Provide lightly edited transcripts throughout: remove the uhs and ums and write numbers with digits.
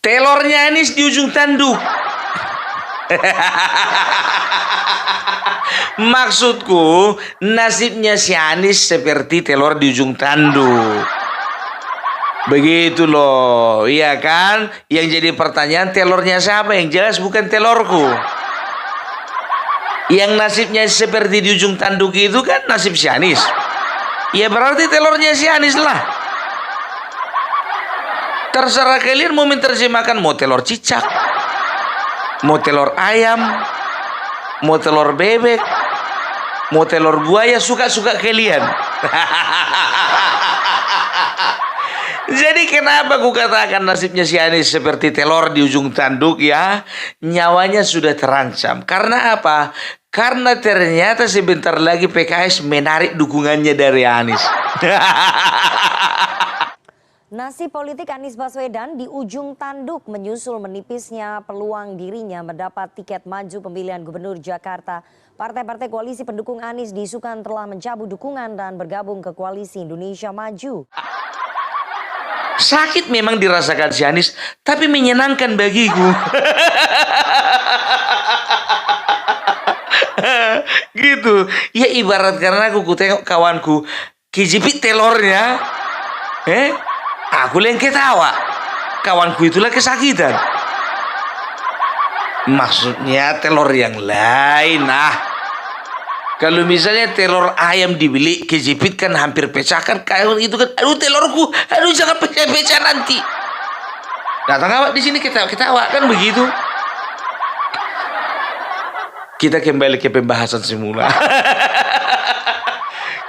Telurnya Anies di ujung tanduk. Maksudku, nasibnya si Anies seperti telur di ujung tanduk. Begitu loh, iya kan? Yang jadi pertanyaan, telurnya siapa? Yang jelas bukan telurku. Yang nasibnya seperti di ujung tanduk itu kan nasib si Anies. Ya berarti telurnya si Anies lah. Terserah kalian mau menerjemahkan, mau telur cicak, mau telur ayam, mau telur bebek, mau telur buaya, suka-suka kalian. Jadi kenapa aku katakan nasibnya si Anies seperti telur di ujung tanduk ya? Nyawanya sudah terancam. Karena apa? Karena ternyata sebentar lagi PKS menarik dukungannya dari Anies. Nasib politik Anies Baswedan di ujung tanduk menyusul menipisnya peluang dirinya mendapat tiket maju pemilihan gubernur Jakarta. Partai-partai koalisi pendukung Anies diisukan telah mencabut dukungan dan bergabung ke koalisi Indonesia Maju. Sakit memang dirasakan si Anies, tapi menyenangkan bagiku. Gitu. Ya ibarat karena aku tengok kawanku kejepit telurnya. Aku yang ketawa. Kawanku itulah kesakitan. Maksudnya telur yang lain. Kalau misalnya telur ayam dibeli kejepit kan hampir pecah kan, kawan itu kan, aduh telurku, aduh jangan pecah-pecah nanti. Datang awak di sini ketawa kan begitu. Kita kembali ke pembahasan semula.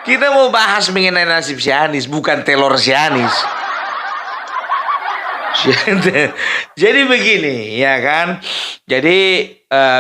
Kita mau bahas mengenai nasib si Anies, bukan telur si Anies. Jadi begini, ya kan? Jadi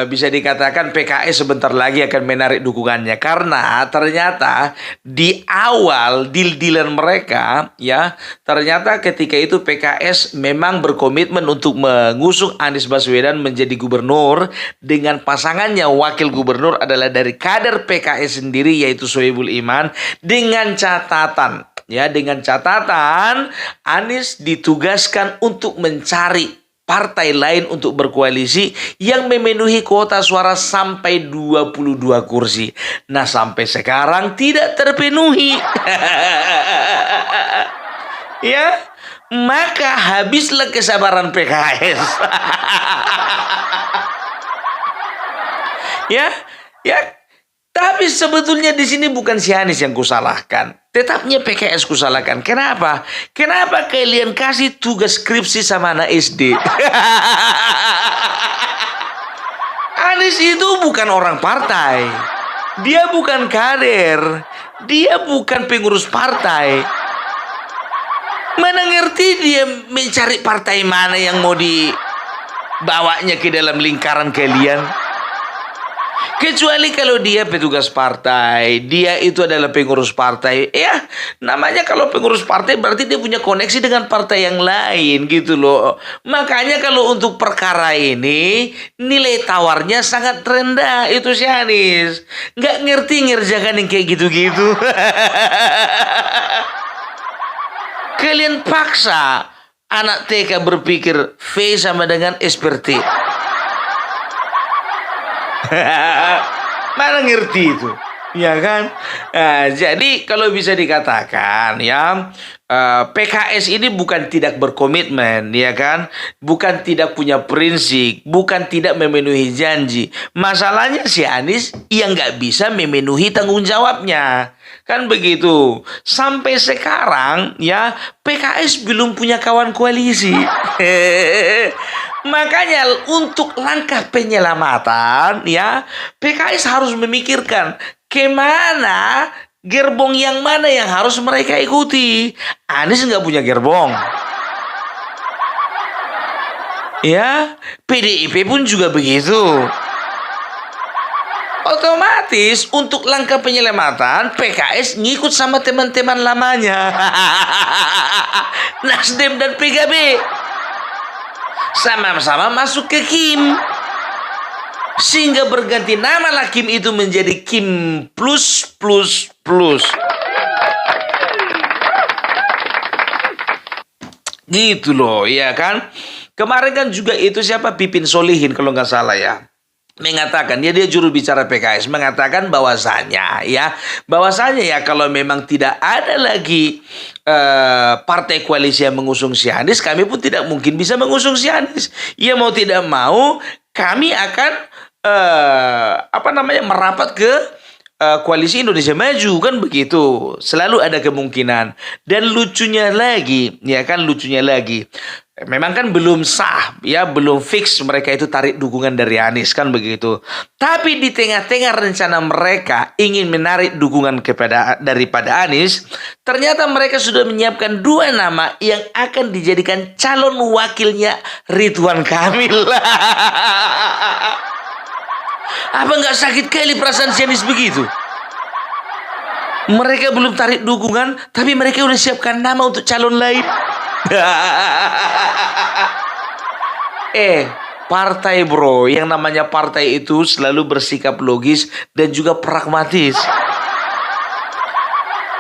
bisa dikatakan PKS sebentar lagi akan menarik dukungannya karena ternyata di awal deal-dealan mereka, ya, ternyata ketika itu PKS memang berkomitmen untuk mengusung Anies Baswedan menjadi gubernur dengan pasangannya wakil gubernur adalah dari kader PKS sendiri yaitu Sohibul Iman dengan catatan. Ya, dengan catatan Anies ditugaskan untuk mencari partai lain untuk berkoalisi yang memenuhi kuota suara sampai 22 kursi. Nah, sampai sekarang tidak terpenuhi. Ya, maka habislah kesabaran PKS. Ya. Tapi sebetulnya di sini bukan si Anies yang kusalahkan. Tetapnya PKS kusalahkan. Kenapa? Kenapa kalian kasih tugas skripsi sama anak SD? Anies itu bukan orang partai. Dia bukan kader. Dia bukan pengurus partai. Mana ngerti dia mencari partai mana yang mau dibawanya ke dalam lingkaran kalian? Kecuali kalau dia petugas partai, dia itu adalah pengurus partai. Ya, namanya kalau pengurus partai berarti dia punya koneksi dengan partai yang lain gitu loh. Makanya kalau untuk perkara ini, nilai tawarnya sangat rendah itu si Anies. Nggak ngerti ngerjakan yang kayak gitu-gitu. Kalian paksa anak TK berpikir V sama dengan SPRT. Mana ngerti itu, ya kan? Jadi kalau bisa dikatakan ya, PKS ini bukan tidak berkomitmen, ya kan? Bukan tidak punya prinsip, bukan tidak memenuhi janji. Masalahnya si Anies yang nggak bisa memenuhi tanggung jawabnya. Kan begitu. Sampai sekarang ya PKS belum punya kawan koalisi. Makanya untuk langkah penyelamatan ya PKS harus memikirkan kemana gerbong yang mana yang harus mereka ikuti. Anies nggak punya gerbong. Ya, PDIP pun juga begitu. Otomatis untuk langkah penyelamatan PKS ngikut sama teman-teman lamanya. Nasdem dan PKB. Sama-sama masuk ke Kim. Sehingga berganti nama lah Kim itu menjadi Kim plus plus plus. Gitu loh, ya kan? Kemarin kan juga itu siapa, Pipin Solihin kalau nggak salah ya, mengatakan dia juru bicara PKS mengatakan bahwasanya ya kalau memang tidak ada lagi partai koalisi yang mengusung si Anies, kami pun tidak mungkin bisa mengusung si Anies. Ya mau tidak mau kami akan merapat ke koalisi Indonesia Maju, kan begitu. Selalu ada kemungkinan. Dan lucunya lagi, memang kan belum sah, ya belum fix mereka itu tarik dukungan dari Anies, kan begitu. Tapi di tengah-tengah rencana mereka ingin menarik dukungan daripada Anies, ternyata mereka sudah menyiapkan 2 nama yang akan dijadikan calon wakilnya Ridwan Kamil. Apa nggak sakit kali perasaan si Anies begitu? Mereka belum tarik dukungan, tapi mereka udah siapkan nama untuk calon lain. Partai bro, yang namanya partai itu selalu bersikap logis dan juga pragmatis.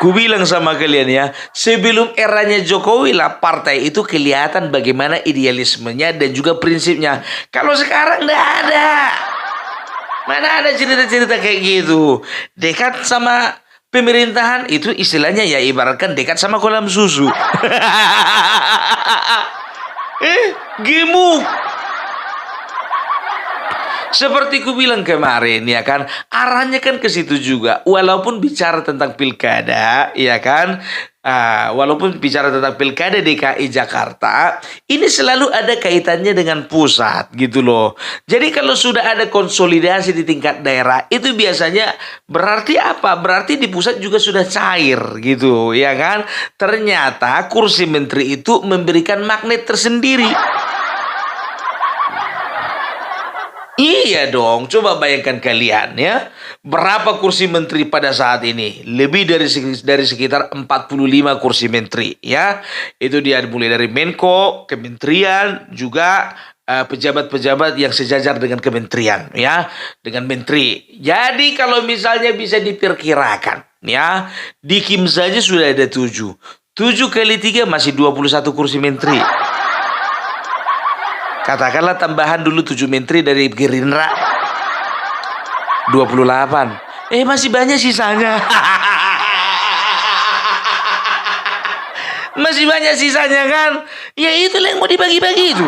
Ku bilang sama kalian ya, sebelum eranya Jokowi lah partai itu kelihatan bagaimana idealismenya dan juga prinsipnya. Kalau sekarang nggak ada. Mana ada cerita-cerita kayak gitu. Dekat sama pemerintahan itu istilahnya ya ibaratkan dekat sama kolam susu. Gemuk. Seperti ku bilang kemarin ya kan, arahnya kan ke situ juga. Walaupun bicara tentang pilkada, ya kan, walaupun bicara tentang pilkada DKI Jakarta, ini selalu ada kaitannya dengan pusat gitu loh. Jadi kalau sudah ada konsolidasi di tingkat daerah, itu biasanya berarti apa? Berarti di pusat juga sudah cair gitu, ya kan? Ternyata kursi menteri itu memberikan magnet tersendiri. Iya dong, coba bayangkan kalian ya, berapa kursi menteri pada saat ini? Lebih dari sekitar 45 kursi menteri ya. Itu dia mulai dari Menko, kementerian, juga pejabat-pejabat yang sejajar dengan kementerian ya, dengan menteri. Jadi kalau misalnya bisa diperkirakan ya, di Kim saja sudah ada 7. 7 kali 3 masih 21 kursi menteri. Katakanlah tambahan dulu 7 menteri dari Gerindra. 28. Masih banyak sisanya. Masih banyak sisanya kan? Ya itulah yang mau dibagi-bagi itu.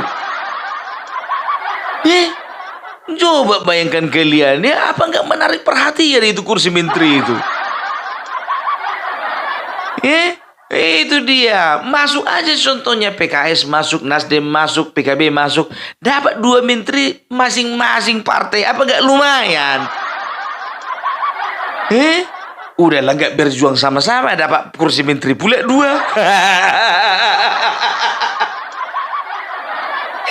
Coba bayangkan kalian ya, apa nggak menarik perhatian itu kursi menteri itu? Itu dia, masuk aja contohnya PKS masuk, Nasdem masuk, PKB masuk, dapat 2 menteri masing-masing partai, apa gak lumayan? Udahlah gak berjuang sama-sama, dapat kursi menteri pula 2.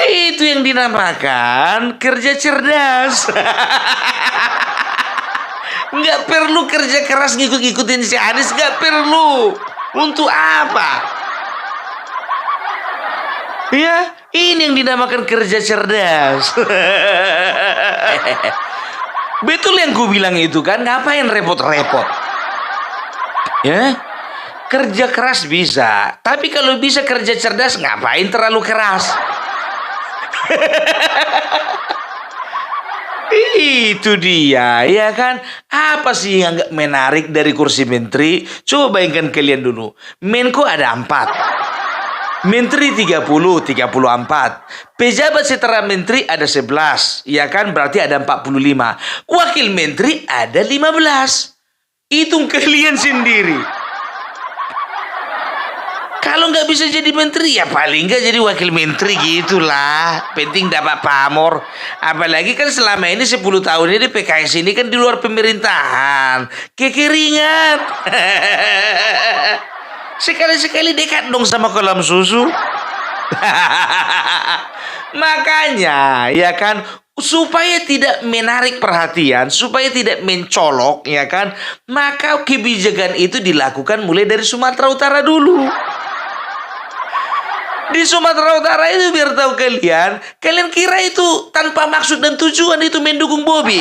Itu yang dinamakan kerja cerdas. Nggak perlu kerja keras ngikut-ngikutin si Anies, nggak perlu. Untuk apa? Ya, ini yang dinamakan kerja cerdas. Betul yang ku bilang itu kan, ngapain repot-repot? Ya, kerja keras bisa, tapi kalau bisa kerja cerdas, ngapain terlalu keras? Itu dia, ya kan? Apa sih yang gak menarik dari kursi menteri? Coba bayangkan kalian dulu. Menko ada 4. Menteri 30, 34. Pejabat setara menteri ada 11. Ya kan? Berarti ada 45. Wakil menteri ada 15. Hitung kalian sendiri. Kalau nggak bisa jadi menteri ya paling nggak jadi wakil menteri gitulah. Penting dapat pamor. Apalagi kan selama ini 10 tahun ini PKS ini kan di luar pemerintahan. Kekeringan. Sekali-sekali dekat dong sama kolam susu. Makanya ya kan, supaya tidak menarik perhatian, supaya tidak mencolok ya kan, maka kebijakan itu dilakukan mulai dari Sumatera Utara dulu. Di Sumatera Utara itu biar tahu kalian kira itu tanpa maksud dan tujuan itu mendukung Bobi.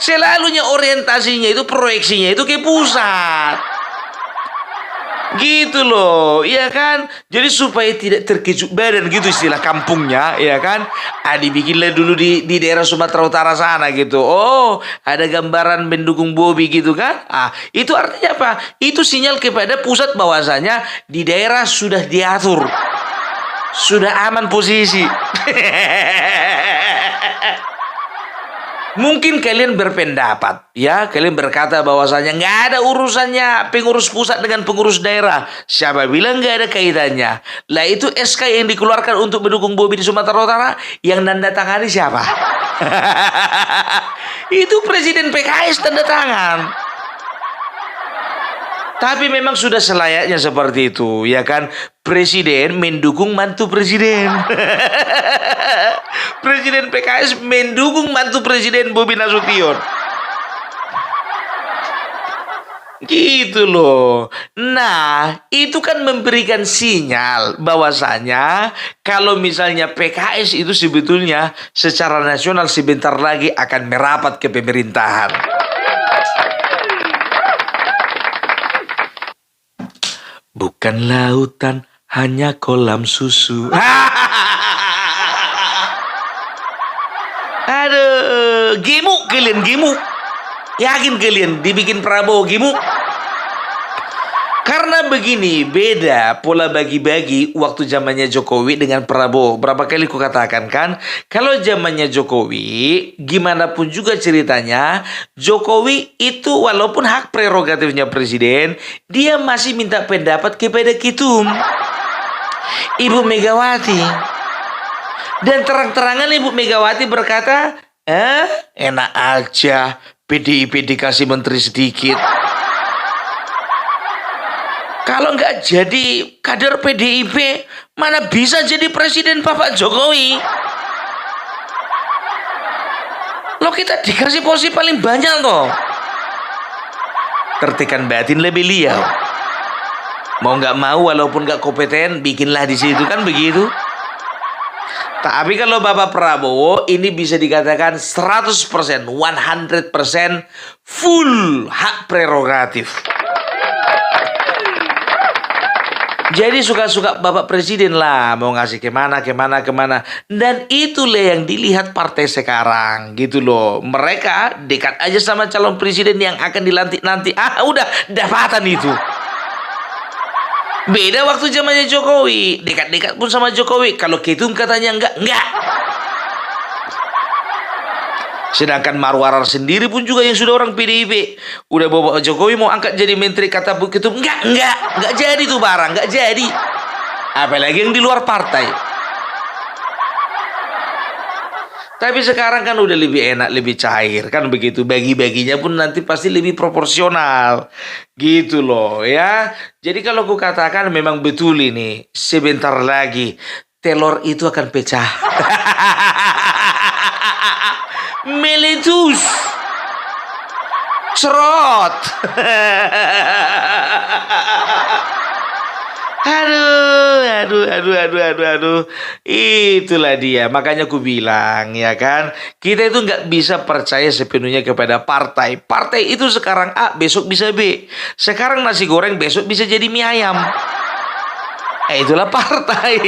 Selalunya orientasinya itu, proyeksinya itu ke pusat. Gitu loh, iya kan? Jadi supaya tidak terkejut badan gitu istilah kampungnya, ya kan? Dibikinlah dulu di daerah Sumatera Utara sana gitu. Oh, ada gambaran mendukung Bobi gitu kan? Itu artinya apa? Itu sinyal kepada pusat bahwasanya di daerah sudah diatur, sudah aman posisi. Mungkin kalian berpendapat, ya, kalian berkata bahwasanya nggak ada urusannya pengurus pusat dengan pengurus daerah. Siapa bilang nggak ada kaitannya? Lah itu SK yang dikeluarkan untuk mendukung Bobi di Sumatera Utara, yang nanda tangani siapa? Itu Presiden PKS tanda tangan. Tapi memang sudah selayaknya seperti itu, ya kan? Presiden mendukung mantu presiden. Presiden PKS mendukung mantu presiden Bobi Nasution. Gitu loh. Nah, itu kan memberikan sinyal bahwasanya kalau misalnya PKS itu sebetulnya secara nasional sebentar lagi akan merapat ke pemerintahan. Bukan lautan, hanya kolam susu. Aduh, gemuk kalian, gemuk. Yakin kalian dibikin Prabowo gemuk? Karena begini, beda pola bagi-bagi waktu zamannya Jokowi dengan Prabowo. Berapa kali ku katakan kan, kalau zamannya Jokowi, gimana pun juga ceritanya, Jokowi itu walaupun hak prerogatifnya presiden, dia masih minta pendapat kepada Ketum, Ibu Megawati. Dan terang-terangan Ibu Megawati berkata, enak aja PDIP dikasih menteri sedikit. Kalau nggak jadi kader PDIP, mana bisa jadi presiden Bapak Jokowi? Loh, kita dikasih porsi paling banyak loh. Tertekan batin lebih liau. Mau nggak mau walaupun nggak kompeten, bikinlah di situ kan begitu. Tapi kalau Bapak Prabowo ini bisa dikatakan 100%, 100% full hak prerogatif. Jadi suka-suka Bapak Presiden lah mau ngasih kemana. Dan itulah yang dilihat partai sekarang gitu loh. Mereka dekat aja sama calon presiden yang akan dilantik nanti. Udah dapatan itu. Beda waktu zamannya Jokowi. Dekat-dekat pun sama Jokowi. Kalau Ketum katanya enggak. Sedangkan Marwarar sendiri pun juga yang sudah orang PDIP. Udah bawa Jokowi mau angkat jadi menteri, kata Bu Ketum, enggak jadi tuh barang, enggak jadi. Apalagi yang di luar partai. Tapi sekarang kan udah lebih enak, lebih cair kan begitu. Bagi-baginya pun nanti pasti lebih proporsional. Gitu loh ya. Jadi kalau aku katakan memang betul ini, sebentar lagi telur itu akan pecah. Meletus. Serot. Aduh. Itulah dia. Makanya aku bilang ya kan, kita itu nggak bisa percaya sepenuhnya kepada partai. Partai itu sekarang A, besok bisa B. Sekarang nasi goreng, besok bisa jadi mie ayam. Itulah partai.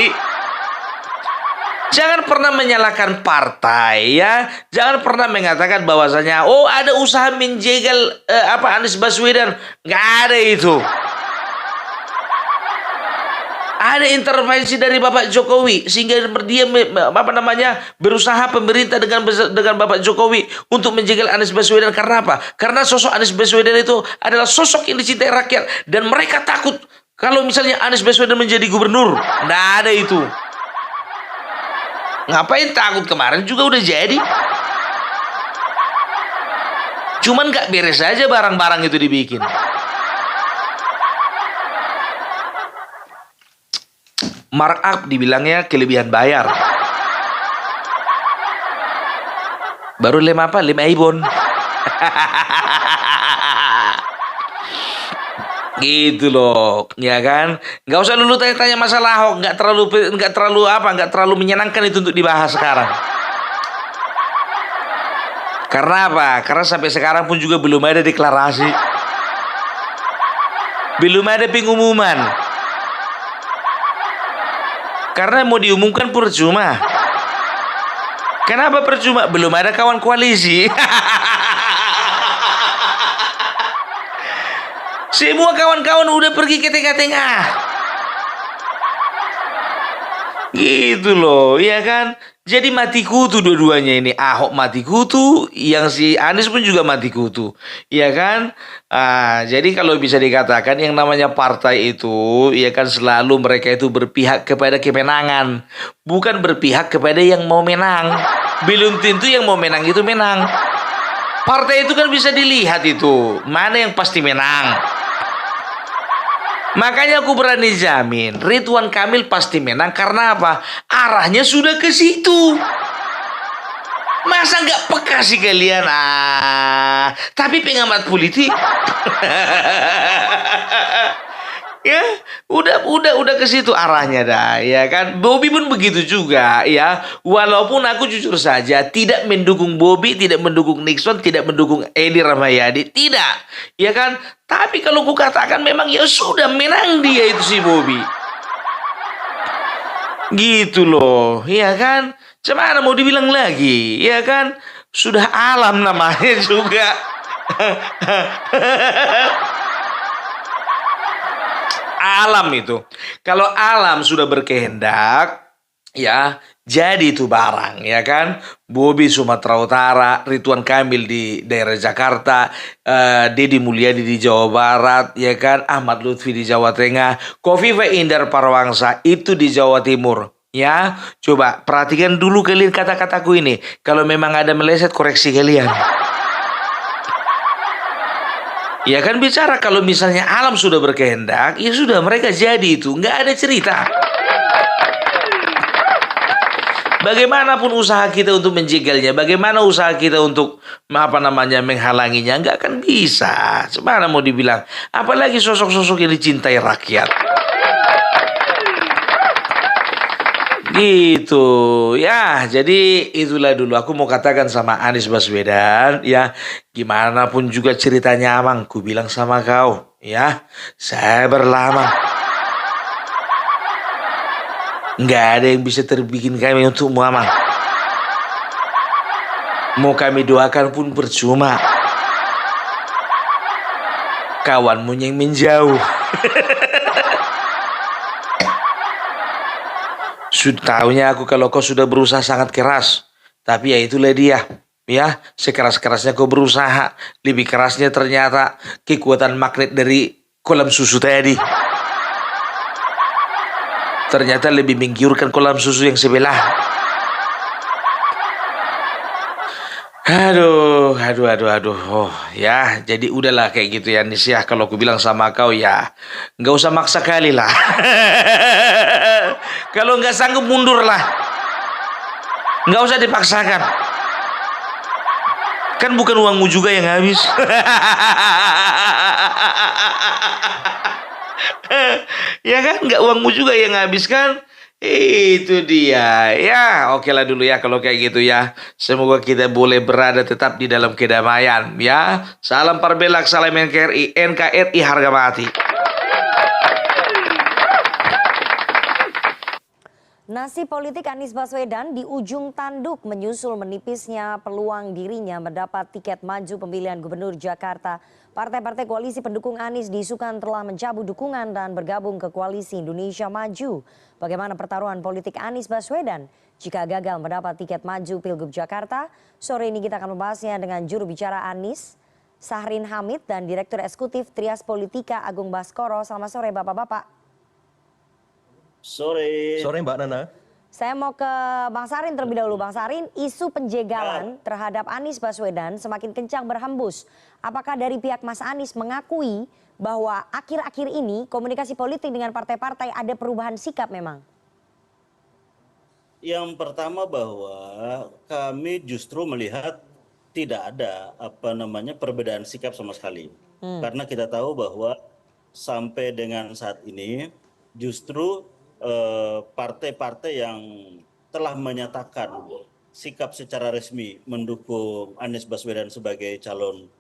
Jangan pernah menyalahkan partai ya. Jangan pernah mengatakan bahwasanya ada usaha menjegal Anies Baswedan. Nggak ada itu. Ada intervensi dari Bapak Jokowi sehingga dia berusaha pemerintah dengan Bapak Jokowi untuk menjegal Anies Baswedan. Karena apa? Karena sosok Anies Baswedan itu adalah sosok yang dicintai rakyat dan mereka takut kalau misalnya Anies Baswedan menjadi gubernur. Nggak ada itu. Ngapain takut, kemarin juga udah jadi. Cuman gak beres aja barang-barang itu dibikin. Markup dibilangnya kelebihan bayar. Baru 5 ibon. Gitu loh, ya kan? Nggak usah dulu tanya-tanya masalah Ahok, nggak terlalu menyenangkan itu untuk dibahas sekarang. Karena apa? Karena sampai sekarang pun juga belum ada deklarasi. Belum ada pengumuman. Karena mau diumumkan percuma. Kenapa percuma? Belum ada kawan koalisi. Semua kawan-kawan udah pergi ke tengah-tengah. Gitu loh, ya kan? Jadi mati kutu dua-duanya ini. Ahok mati kutu, yang si Anies pun juga mati kutu. Ya kan? Jadi kalau bisa dikatakan yang namanya partai itu, ya kan selalu mereka itu berpihak kepada kemenangan. Bukan berpihak kepada yang mau menang. Belum tentu yang mau menang itu menang. Partai itu kan bisa dilihat itu, mana yang pasti menang. Makanya aku berani jamin Ridwan Kamil pasti menang karena apa? Arahnya sudah ke situ. Masa nggak peka sih kalian? Tapi pengamat politik. Ya, udah ke situ arahnya dah, ya kan? Bobby pun begitu juga, ya. Walaupun aku jujur saja tidak mendukung Bobby, tidak mendukung Nixon, tidak mendukung Edi Rahmayadi, tidak, ya kan? Tapi kalau ku katakan memang ya sudah menang dia itu si Bobby. Gitu loh, ya kan? Cemana mau dibilang lagi, ya kan? Sudah alam namanya juga. Alam itu. Kalau alam sudah berkehendak, ya jadi itu barang, ya kan? Bobi Sumatera Utara, Ridwan Kamil di daerah Jakarta, Deddy Mulyadi di Jawa Barat, ya kan? Ahmad Lutfi di Jawa Tengah, Kofifa Indar Parawansa itu di Jawa Timur. Ya, coba perhatikan dulu kalian kata-kataku ini. Kalau memang ada meleset, koreksi kalian. Ya kan bicara kalau misalnya alam sudah berkehendak, ya sudah mereka jadi itu, nggak ada cerita. Bagaimanapun usaha kita untuk menjegalnya, bagaimana usaha kita untuk menghalanginya, nggak akan bisa. Semana mau dibilang, apalagi sosok-sosok yang dicintai rakyat. Gitu ya, jadi itulah dulu aku mau katakan sama Anies Baswedan, ya gimana pun juga ceritanya Amang, ku bilang sama kau, ya saya berlama nggak ada yang bisa terbikin kami untukmu Amang. Mau kami doakan pun percuma, kawanmu yang menjauh. Sudah tahunya aku kalau kau sudah berusaha sangat keras. Tapi ya itulah dia. Ya, sekeras-kerasnya kau berusaha. Lebih kerasnya ternyata kekuatan magnet dari kolam susu tadi. Ternyata lebih menggiurkan kolam susu yang sebelah. Aduh. Oh, ya, jadi udahlah kayak gitu ya Nis ya. Kalau aku bilang sama kau ya, nggak usah maksa kali lah. Kalau nggak sanggup mundur lah. Nggak usah dipaksakan. Kan bukan uangmu juga yang habis. Ya kan, nggak uangmu juga yang habis kan? Itu dia. Ya, oke lah dulu ya kalau kayak gitu ya. Semoga kita boleh berada tetap di dalam kedamaian ya. Salam Parbelak, salam NKRI, NKRI harga mati. Nasib politik Anies Baswedan di ujung tanduk menyusul menipisnya peluang dirinya mendapat tiket maju pemilihan gubernur Jakarta. Partai-partai koalisi pendukung Anies diisukan telah mencabut dukungan dan bergabung ke koalisi Indonesia Maju. Bagaimana pertaruhan politik Anies Baswedan jika gagal mendapat tiket maju Pilgub Jakarta? Sore ini kita akan membahasnya dengan juru bicara Anies, Sahrin Hamid, dan Direktur Eksekutif Trias Politika Agung Baskoro. Selamat sore Bapak-Bapak. Sore Mbak Nana. Saya mau ke Bang Sarin terlebih dahulu. Bang Sarin, isu penjegalan terhadap Anies Baswedan semakin kencang berhembus. Apakah dari pihak Mas Anies mengakui bahwa akhir-akhir ini komunikasi politik dengan partai-partai ada perubahan sikap memang? Yang pertama bahwa kami justru melihat tidak ada perbedaan sikap sama sekali. Karena kita tahu bahwa sampai dengan saat ini justru partai-partai yang telah menyatakan sikap secara resmi mendukung Anies Baswedan sebagai calon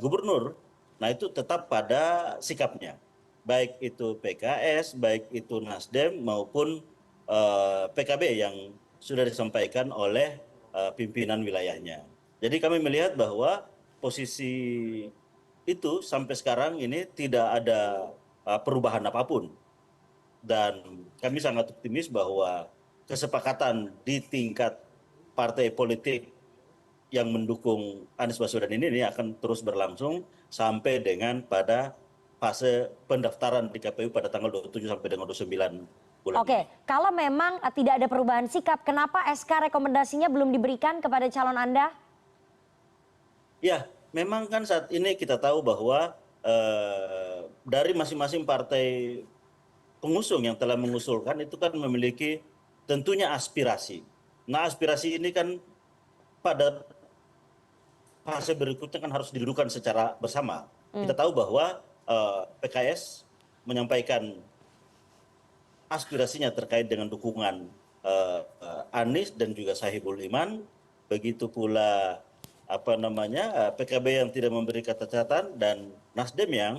gubernur, nah itu tetap pada sikapnya. baik itu PKS, baik itu Nasdem maupun PKB yang sudah disampaikan oleh pimpinan wilayahnya. Jadi kami melihat bahwa posisi itu sampai sekarang ini tidak ada perubahan apapun. Dan kami sangat optimis bahwa kesepakatan di tingkat partai politik yang mendukung Anies Baswedan ini akan terus berlangsung sampai dengan pada fase pendaftaran di KPU pada tanggal 27 sampai dengan 29 bulan Oke, ini. kalau memang tidak ada perubahan sikap, kenapa SK rekomendasinya belum diberikan kepada calon Anda? Ya, memang kan saat ini kita tahu bahwa dari masing-masing partai pengusung yang telah mengusulkan itu kan memiliki tentunya aspirasi. Nah, aspirasi ini kan pada fase berikutnya kan harus didudukan secara bersama. Kita tahu bahwa PKS menyampaikan aspirasinya terkait dengan dukungan Anies dan juga Sohibul Iman, begitu pula PKB yang tidak memberi catatan dan Nasdem yang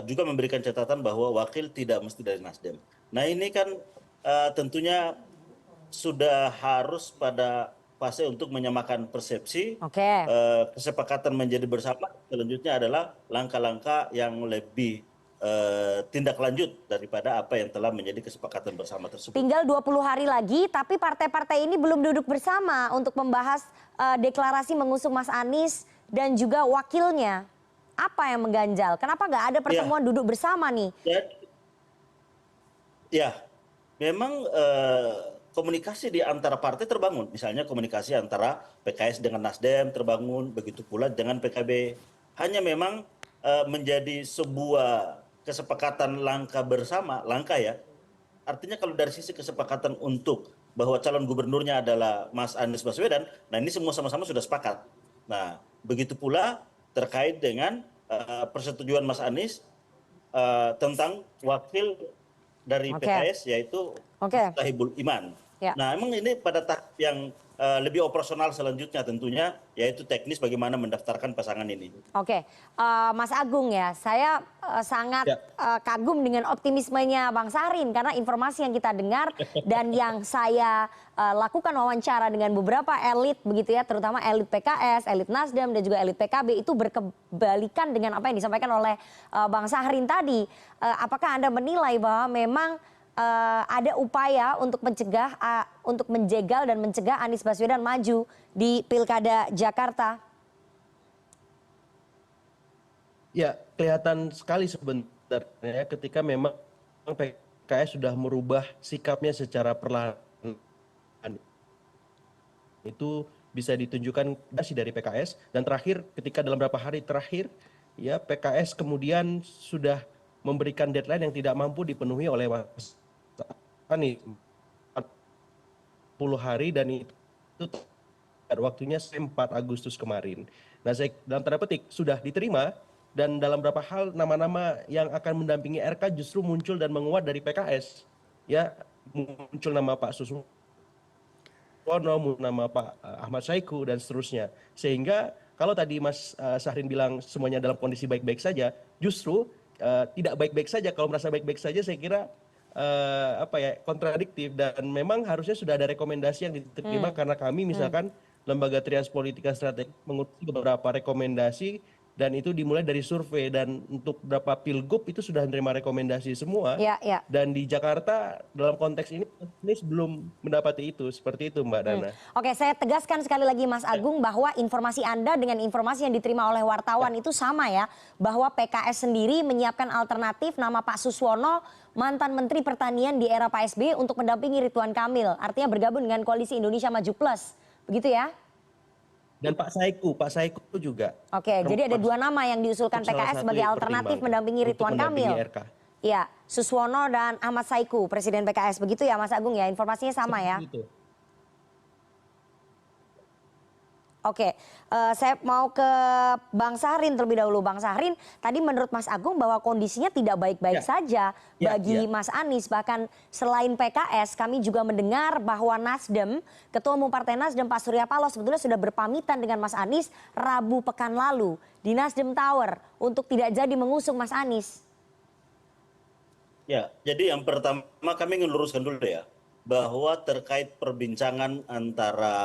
juga memberikan catatan bahwa wakil tidak mesti dari Nasdem. Nah ini kan tentunya sudah harus pada fase untuk menyamakan persepsi. Oke. Kesepakatan menjadi bersama selanjutnya adalah langkah-langkah yang lebih tindak lanjut daripada apa yang telah menjadi kesepakatan bersama tersebut. Tinggal 20 hari lagi, tapi partai-partai ini belum duduk bersama untuk membahas deklarasi mengusung Mas Anies dan juga wakilnya. Apa yang mengganjal? Kenapa nggak ada pertemuan duduk bersama nih? Ya, memang komunikasi di antara partai terbangun. Misalnya komunikasi antara PKS dengan Nasdem terbangun, begitu pula dengan PKB. Hanya memang menjadi sebuah kesepakatan langkah bersama, langkah ya. Artinya kalau dari sisi kesepakatan untuk bahwa calon gubernurnya adalah Mas Anies Baswedan, nah ini semua sama-sama sudah sepakat. Nah, begitu pula terkait dengan persetujuan Mas Anies tentang wakil dari PKS yaitu Sohibul Iman. Ya. Nah, emang ini pada tahap yang lebih operasional selanjutnya tentunya yaitu teknis bagaimana mendaftarkan pasangan ini. Oke, Mas Agung ya, saya sangat kagum dengan optimismenya Bang Sahrin karena informasi yang kita dengar dan yang saya lakukan wawancara dengan beberapa elit begitu ya, terutama elit PKS, elit Nasdem dan juga elit PKB itu berkebalikan dengan apa yang disampaikan oleh Bang Sahrin tadi. Apakah Anda menilai bahwa memang ada upaya untuk mencegah, untuk menjegal dan mencegah Anies Baswedan maju di Pilkada Jakarta? Ya, kelihatan sekali sebenarnya ketika memang PKS sudah merubah sikapnya secara perlahan. Itu bisa ditunjukkan dari PKS dan terakhir ketika dalam beberapa hari terakhir ya PKS kemudian sudah memberikan deadline yang tidak mampu dipenuhi oleh Anies 40 hari dan itu waktunya 4 Agustus kemarin. Nah, saya dalam tanda petik sudah diterima dan dalam beberapa hal nama-nama yang akan mendampingi RK justru muncul dan menguat dari PKS. Ya, muncul nama Pak Suswono, nama Pak Ahmad Saiku dan seterusnya. Sehingga kalau tadi Mas Sahrin bilang semuanya dalam kondisi baik-baik saja, justru tidak baik-baik saja. Kalau merasa baik-baik saja saya kira kontradiktif dan memang harusnya sudah ada rekomendasi yang diterima karena kami misalkan Lembaga Trias Politika Strategik mengutus beberapa rekomendasi dan itu dimulai dari survei dan untuk beberapa pilgub itu sudah menerima rekomendasi semua dan di Jakarta dalam konteks ini belum mendapati itu seperti itu Mbak Dana. Oke, saya tegaskan sekali lagi Mas Agung bahwa informasi Anda dengan informasi yang diterima oleh wartawan itu sama ya, bahwa PKS sendiri menyiapkan alternatif nama Pak Suswono, mantan Menteri Pertanian di era Pak SBY untuk mendampingi Ridwan Kamil, artinya bergabung dengan Koalisi Indonesia Maju Plus, begitu ya? Dan Pak Saiku juga. Oke, jadi ada 2 nama yang diusulkan PKS sebagai alternatif mendampingi Ridwan Kamil. Iya, Suswono dan Ahmad Saiku, Presiden PKS. Begitu ya Mas Agung ya, informasinya sama ya? Oke, saya mau ke Bang Sahrin terlebih dahulu. Bang Sahrin, tadi menurut Mas Agung bahwa kondisinya tidak baik-baik saja bagi Mas Anies. Bahkan selain PKS, kami juga mendengar bahwa Nasdem, Ketua Umum Partai Nasdem Pak Surya Paloh sebetulnya sudah berpamitan dengan Mas Anies Rabu pekan lalu di Nasdem Tower untuk tidak jadi mengusung Mas Anies. Ya, jadi yang pertama kami ingin luruskan dulu ya, bahwa terkait perbincangan antara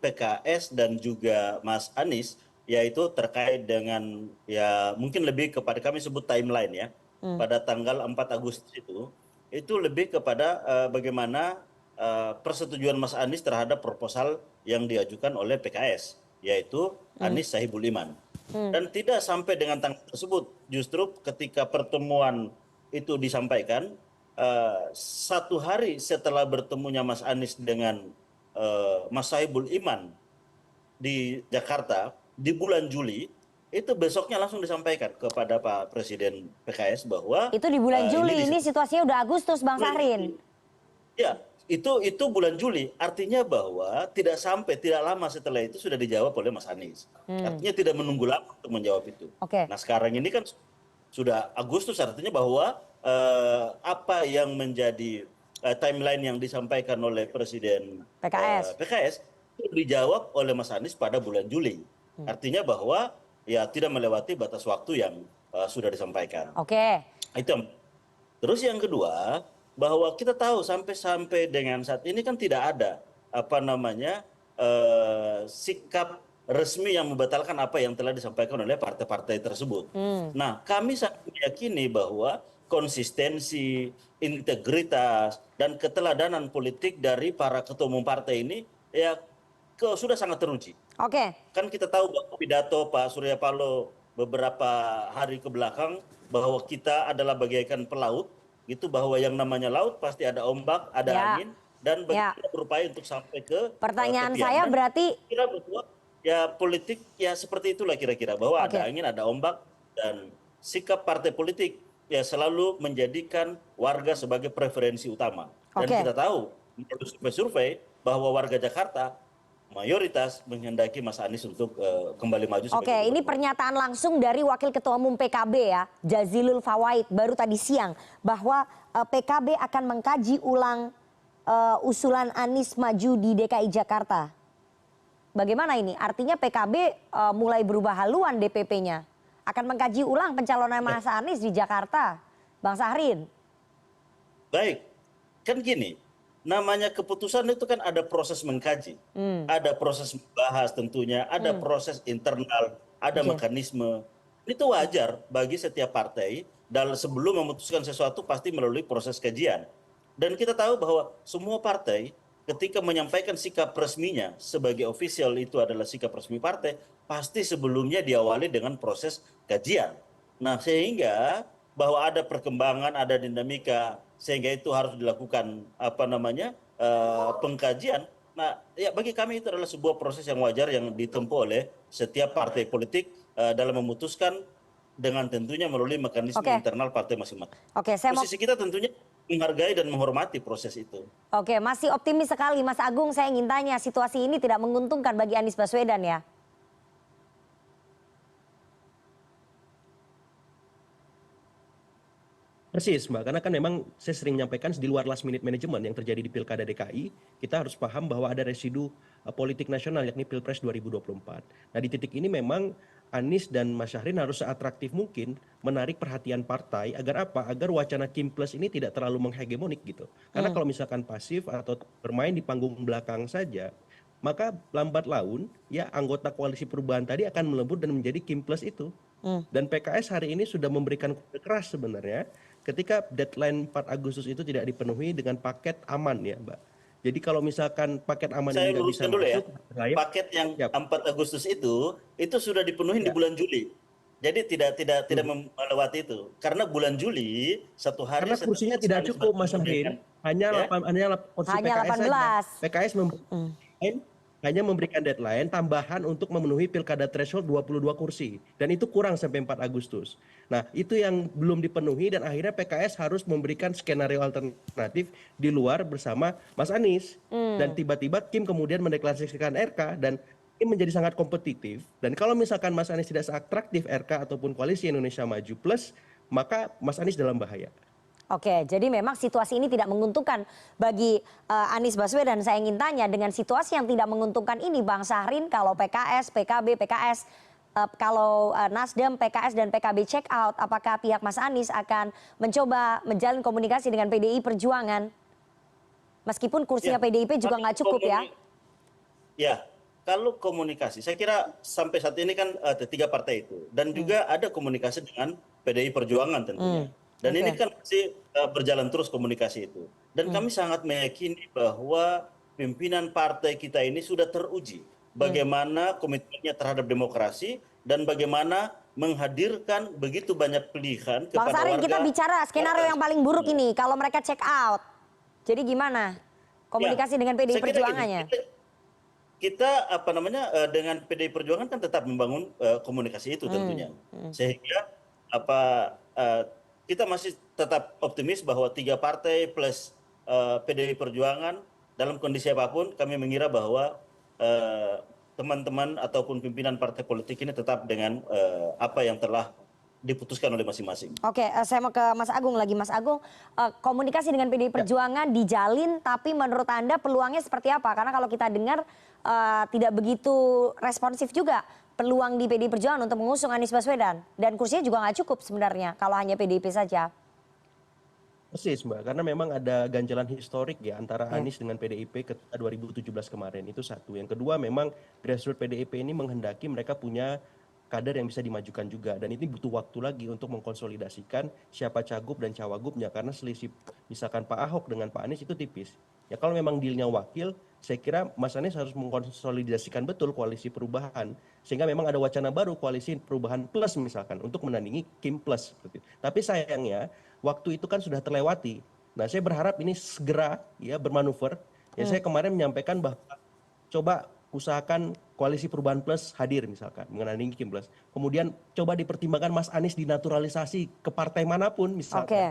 PKS dan juga Mas Anies, yaitu terkait dengan ya mungkin lebih kepada kami sebut timeline ya, pada tanggal 4 Agustus itu lebih kepada bagaimana persetujuan Mas Anies terhadap proposal yang diajukan oleh PKS, yaitu Anies Sohibul Iman. Dan tidak sampai dengan tanggal tersebut, justru ketika pertemuan itu disampaikan 1 hari setelah bertemunya Mas Anies dengan Mas Sohibul Iman di Jakarta di bulan Juli, itu besoknya langsung disampaikan kepada Pak Presiden PKS bahwa Itu di bulan Juli, ini ini situasinya udah Agustus Bang Sahrin. ya, itu bulan Juli. Artinya bahwa tidak lama setelah itu sudah dijawab oleh Mas Anies. Artinya tidak menunggu lama untuk menjawab itu. Oke. Nah, sekarang ini kan sudah Agustus, artinya bahwa apa yang menjadi timeline yang disampaikan oleh Presiden PKS. PKS itu dijawab oleh Mas Anies pada bulan Juli. Artinya bahwa ya tidak melewati batas waktu yang sudah disampaikan. Oke. Itu terus yang kedua, bahwa kita tahu sampai dengan saat ini kan tidak ada apa namanya sikap resmi yang membatalkan apa yang telah disampaikan oleh partai-partai tersebut. Nah, kami sangat meyakini bahwa konsistensi, integritas, dan keteladanan politik dari para ketua umum partai ini ya sudah sangat teruji. Oke. Kan kita tahu bahwa pidato Pak Surya Paloh beberapa hari ke belakang bahwa kita adalah bagaikan pelaut, gitu, bahwa yang namanya laut pasti ada ombak, ada Ya. angin, dan Ya. kita berupaya untuk sampai ke Pertanyaan tepian. saya Dan berarti kira bahwa ya politik ya seperti itulah kira-kira, bahwa Oke. ada angin, ada ombak, dan sikap partai politik ya selalu menjadikan warga sebagai preferensi utama. Dan Oke. kita tahu menurut survei bahwa warga Jakarta mayoritas menghendaki Mas Anies untuk kembali maju sebagai Oke, ini gubernur. pernyataan langsung dari Wakil Ketua Umum PKB ya, Jazilul Fawait, baru tadi siang, bahwa PKB akan mengkaji ulang usulan Anies maju di DKI Jakarta. Bagaimana ini? Artinya PKB mulai berubah haluan DPP-nya. Akan mengkaji ulang pencalonan Mas Anies di Jakarta. Bang Sahrin. Baik, kan gini, namanya keputusan itu kan ada proses mengkaji, ada proses membahas tentunya, ada proses internal, ada Oke. mekanisme. Itu wajar bagi setiap partai dalam sebelum memutuskan sesuatu pasti melalui proses kajian. Dan kita tahu bahwa semua partai ketika menyampaikan sikap resminya sebagai official itu adalah sikap resmi partai, pasti sebelumnya diawali dengan proses kajian. Nah, sehingga bahwa ada perkembangan, ada dinamika, sehingga itu harus dilakukan apa namanya pengkajian. Nah, ya bagi kami itu adalah sebuah proses yang wajar yang ditempuh oleh setiap partai politik dalam memutuskan dengan tentunya melalui mekanisme Oke. internal partai masing-masing. Oke, saya mau Posisi kita tentunya menghargai dan menghormati proses itu. Oke, masih optimis sekali Mas Agung. Saya ingin tanya, situasi ini tidak menguntungkan bagi Anies Baswedan ya? Persis Mbak, karena kan memang saya sering menyampaikan di luar last minute management yang terjadi di Pilkada DKI, kita harus paham bahwa ada residu politik nasional yakni Pilpres 2024. Nah di titik ini memang Anies dan Mas Syahrin harus seatraktif mungkin menarik perhatian partai agar apa? Agar wacana Kim Plus ini tidak terlalu menghegemonik gitu. Karena kalau misalkan pasif atau bermain di panggung belakang saja, maka lambat laun ya anggota koalisi perubahan tadi akan melebur dan menjadi Kim Plus itu. Dan PKS hari ini sudah memberikan kode keras sebenarnya ketika deadline 4 Agustus itu tidak dipenuhi dengan paket aman ya Mbak. Jadi kalau misalkan paket aman Saya ini nggak bisa luruskan dulu ya, masuk, layak, paket yang ya, 4 Agustus itu sudah dipenuhi di ya. bulan Juli. Jadi tidak melewati itu. Karena bulan Juli 1 hari Karena kursinya tidak Anies cukup Mas bertemu Syahrin, dengan- hanya ya. 8 hanya kursi Hanya PKS saja. 18. PKS hanya memberikan deadline tambahan untuk memenuhi pilkada threshold 22 kursi dan itu kurang sampai 4 Agustus. Nah, itu yang belum dipenuhi dan akhirnya PKS harus memberikan skenario alternatif di luar bersama Mas Anies. Dan tiba-tiba Kim kemudian mendeklarasikan RK dan ini menjadi sangat kompetitif dan kalau misalkan Mas Anies tidak seatraktif RK ataupun koalisi Indonesia Maju Plus, maka Mas Anies dalam bahaya. Oke, jadi memang situasi ini tidak menguntungkan bagi Anies Baswedan. Saya ingin tanya, dengan situasi yang tidak menguntungkan ini, Bang Sahrin, kalau PKS, PKB, PKS kalau Nasdem, PKS dan PKB check out, apakah pihak Mas Anies akan mencoba menjalin komunikasi dengan PDI Perjuangan? Meskipun kursinya Ya, PDIP juga kalau nggak cukup ya. Ya, kalau komunikasi, saya kira sampai saat ini kan ada tiga partai itu, dan juga ada komunikasi dengan PDI Perjuangan tentunya. Dan ini Oke. kan masih berjalan terus komunikasi itu. Dan kami sangat meyakini bahwa pimpinan partai kita ini sudah teruji bagaimana komitmennya terhadap demokrasi dan bagaimana menghadirkan begitu banyak pilihan Bang kepada Sarin, kita warga. bicara skenario yang paling buruk ini, kalau mereka check out. Jadi gimana Ya, komunikasi dengan PDI saya kira gini, Perjuangannya? kita apa namanya dengan PDI Perjuangan kan tetap membangun komunikasi itu tentunya, sehingga apa kita masih tetap optimis bahwa tiga partai plus PDI Perjuangan dalam kondisi apapun kami mengira bahwa teman-teman ataupun pimpinan partai politik ini tetap dengan apa yang telah diputuskan oleh masing-masing. Oke, saya mau ke Mas Agung lagi. Mas Agung, komunikasi dengan PDI Perjuangan dijalin, tapi menurut Anda peluangnya seperti apa? Karena kalau kita dengar tidak begitu responsif juga peluang di PDI Perjuangan untuk mengusung Anies Baswedan. Dan kursinya juga nggak cukup sebenarnya kalau hanya PDIP saja. Persis Mbak, karena memang ada ganjalan historik ya antara Anies dengan PDIP ketika 2017 kemarin, itu satu. Yang kedua memang grassroots PDIP ini menghendaki mereka punya kader yang bisa dimajukan juga, dan ini butuh waktu lagi untuk mengkonsolidasikan siapa cagup dan cawagupnya, karena selisih misalkan Pak Ahok dengan Pak Anies itu tipis. Ya kalau memang dealnya wakil, saya kira Mas Anies harus mengkonsolidasikan betul koalisi perubahan, sehingga memang ada wacana baru koalisi perubahan plus misalkan untuk menandingi Kim plus seperti itu. Tapi sayangnya waktu itu kan sudah terlewati. Nah, saya berharap ini segera ya bermanuver. Ya saya kemarin menyampaikan bahwa coba usahakan koalisi perubahan plus hadir misalkan mengenai Kim plus. Kemudian coba dipertimbangkan Mas Anies dinaturalisasi ke partai manapun misalkan. Oke.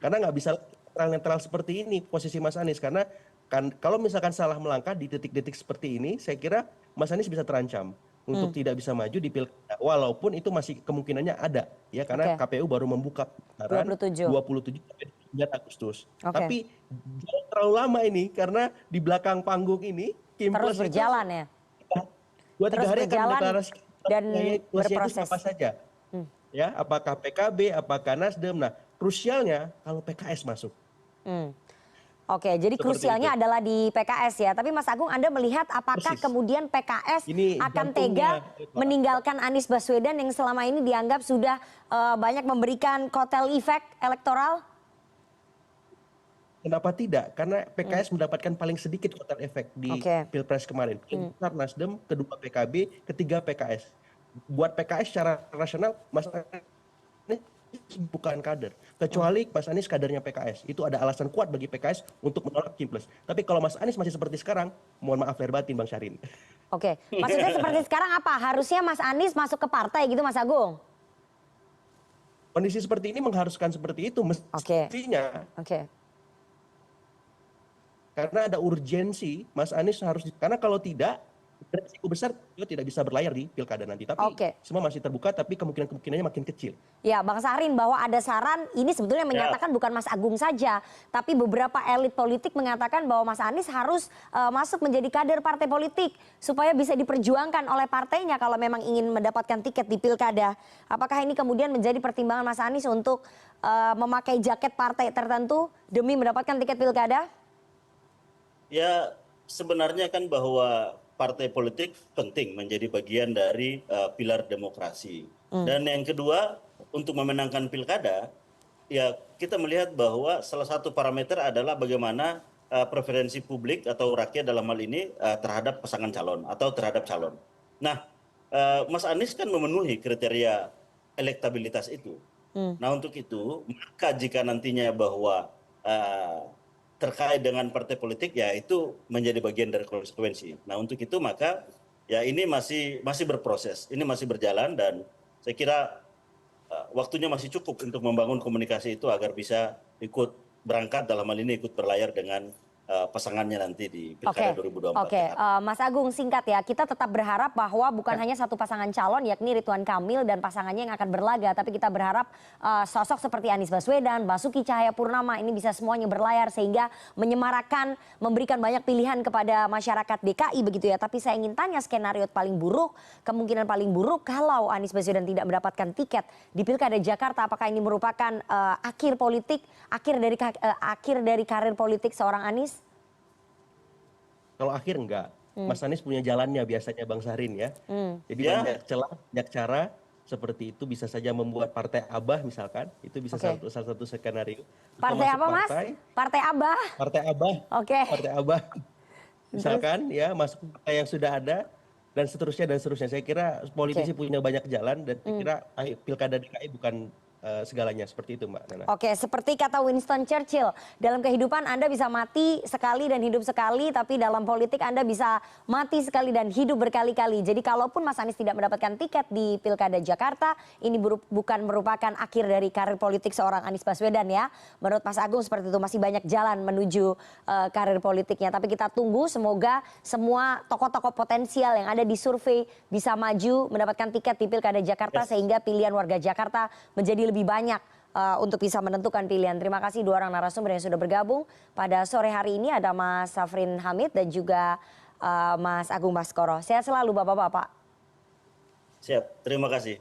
Karena nggak bisa netral seperti ini posisi Mas Anies, karena kan kalau misalkan salah melangkah di detik-detik seperti ini, saya kira Mas Anies bisa terancam untuk tidak bisa maju di pilkada, walaupun itu masih kemungkinannya ada ya, karena Oke. KPU baru membuka pendaftaran 27. 27 sampai 9 Agustus. Oke. Tapi jangan terlalu lama ini, karena di belakang panggung ini Kim Terus Plus berjalan ya. dua Terus tiga hari akan berjalan deklarasi dan plusnya itu berproses. siapa saja. Ya, apakah PKB, apakah Nasdem. Nah, krusialnya kalau PKS masuk. Hmm. Oke, jadi Seperti krusialnya itu. adalah di PKS ya. Tapi Mas Agung, Anda melihat apakah Persis. kemudian PKS Ini akan jantungnya, tega Pak. meninggalkan Anies Baswedan yang selama ini dianggap sudah banyak memberikan kotel efek elektoral? Kenapa tidak? Karena PKS mendapatkan paling sedikit kotel efek di Oke. Pilpres kemarin. Paling besar Nasdem, kedua PKB, ketiga PKS. Buat PKS secara rasional, Mas Anies bukan kader. Kecuali Mas Anies kadernya PKS. Itu ada alasan kuat bagi PKS untuk menolak Kim Plus. Tapi kalau Mas Anies masih seperti sekarang, mohon maaf lahir batin Bang Syahrin. Oke, maksudnya seperti sekarang apa? Harusnya Mas Anies masuk ke partai gitu Mas Agung? Kondisi seperti ini mengharuskan seperti itu Oke. mestinya. Oke. Karena ada urgensi, Mas Anies harus, karena kalau tidak, resiko besar dia tidak bisa berlayar di pilkada nanti. Tapi Oke. semua masih terbuka, tapi kemungkinannya makin kecil. Ya, Bang Sahrin, bahwa ada saran ini sebetulnya menyatakan bukan Mas Agung saja, tapi beberapa elit politik mengatakan bahwa Mas Anies harus masuk menjadi kader partai politik supaya bisa diperjuangkan oleh partainya kalau memang ingin mendapatkan tiket di pilkada. Apakah ini kemudian menjadi pertimbangan Mas Anies untuk memakai jaket partai tertentu demi mendapatkan tiket pilkada? Ya, sebenarnya kan bahwa partai politik penting menjadi bagian dari pilar demokrasi. Dan yang kedua, untuk memenangkan pilkada, ya kita melihat bahwa salah satu parameter adalah bagaimana preferensi publik atau rakyat dalam hal ini terhadap pasangan calon atau terhadap calon. Nah, Mas Anies kan memenuhi kriteria elektabilitas itu. Nah, untuk itu, maka jika nantinya bahwa terkait dengan partai politik, ya itu menjadi bagian dari konsekuensi. Nah, untuk itu maka ya ini masih berproses, ini masih berjalan, dan saya kira waktunya masih cukup untuk membangun komunikasi itu agar bisa ikut berangkat dalam hal ini ikut berlayar dengan pasangannya nanti di Oke, Pilkada 2024. oke. Mas Agung, singkat ya. Kita tetap berharap bahwa bukan hanya satu pasangan calon, yakni Ridwan Kamil dan pasangannya yang akan berlaga, tapi kita berharap sosok seperti Anies Baswedan, Basuki Cahayapurnama ini bisa semuanya berlayar sehingga menyemarakan, memberikan banyak pilihan kepada masyarakat DKI begitu ya. Tapi saya ingin tanya skenario paling buruk, kemungkinan paling buruk kalau Anies Baswedan tidak mendapatkan tiket di Pilkada Jakarta, apakah ini merupakan akhir politik, akhir dari karir politik seorang Anies? Kalau akhir enggak. Mas Anies punya jalannya biasanya Bang Syahrin ya. Jadi Ya. banyak celah, banyak cara seperti itu bisa saja membuat partai Abah misalkan. Itu bisa Oke. salah satu skenario. Atau Partai masuk apa Mas? Partai Abah? Partai Abah. Oke. Partai Abah. Misalkan ya masuk partai yang sudah ada dan seterusnya dan seterusnya. Saya kira politisi punya banyak jalan dan saya kira Pilkada DKI bukan segalanya seperti itu Mbak Nana. Oke, seperti kata Winston Churchill, dalam kehidupan Anda bisa mati sekali dan hidup sekali, tapi dalam politik Anda bisa mati sekali dan hidup berkali-kali. Jadi kalaupun Mas Anies tidak mendapatkan tiket di Pilkada Jakarta, ini bukan merupakan akhir dari karir politik seorang Anies Baswedan ya. Menurut Mas Agung seperti itu, masih banyak jalan menuju karir politiknya. Tapi kita tunggu semoga semua tokoh-tokoh potensial yang ada di survei bisa maju mendapatkan tiket di Pilkada Jakarta sehingga pilihan warga Jakarta menjadi lebih banyak untuk bisa menentukan pilihan. Terima kasih dua orang narasumber yang sudah bergabung pada sore hari ini. Ada Mas Safrin Hamid dan juga Mas Agung Baskoro. Sehat selalu Bapak-Bapak. Siap, terima kasih.